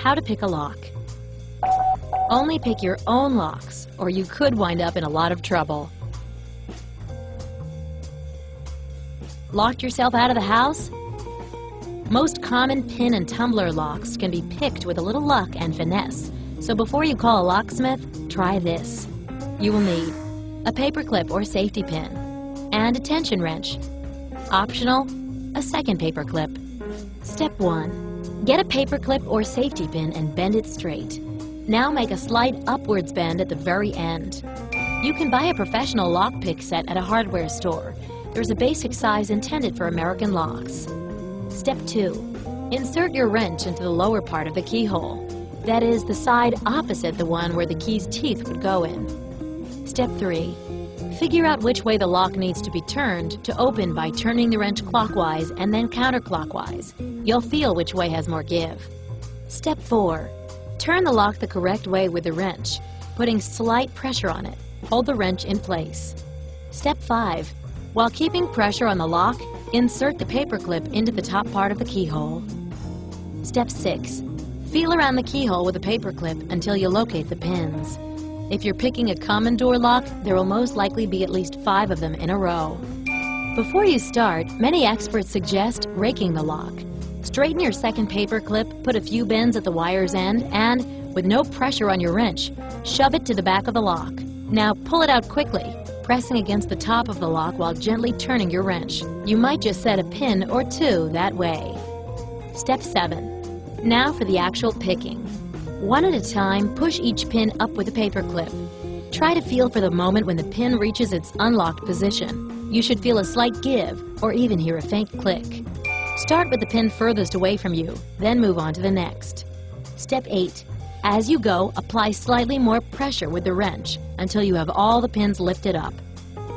How to pick a lock. Only pick your own locks, or you could wind up in a lot of trouble. Locked yourself out of the house? Most common pin and tumbler locks can be picked with a little luck and finesse, so before you call a locksmith, try this. You will need a paper clip or safety pin and a tension wrench. Optional, a second paper clip. Step 1. Get a paper clip or safety pin and bend it straight. Now make a slight upwards bend at the very end. You can buy a professional lockpick set at a hardware store. There's a basic size intended for American locks. Step 2. Insert your wrench into the lower part of the keyhole. That is, the side opposite the one where the key's teeth would go in. Step 3. Figure out which way the lock needs to be turned to open by turning the wrench clockwise and then counterclockwise. You'll feel which way has more give. Step 4. Turn the lock the correct way with the wrench, putting slight pressure on it. Hold the wrench in place. Step 5. While keeping pressure on the lock, insert the paper clip into the top part of the keyhole. Step 6. Feel around the keyhole with a paper clip until you locate the pins. If you're picking a common door lock, there will most likely be at least 5 of them in a row. Before you start, many experts suggest raking the lock. Straighten your second paper clip, put a few bends at the wire's end, and, with no pressure on your wrench, shove it to the back of the lock. Now pull it out quickly, pressing against the top of the lock while gently turning your wrench. You might just set a pin or 2 that way. Step 7. Now for the actual picking. One at a time, push each pin up with a paper clip. Try to feel for the moment when the pin reaches its unlocked position. You should feel a slight give, or even hear a faint click. Start with the pin furthest away from you, then move on to the next. Step 8. As you go, apply slightly more pressure with the wrench until you have all the pins lifted up.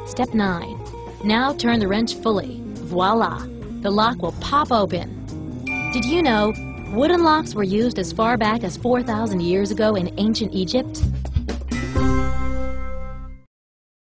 Step 9. Now turn the wrench fully. Voila! The lock will pop open. Did you know wooden locks were used as far back as 4,000 years ago in ancient Egypt?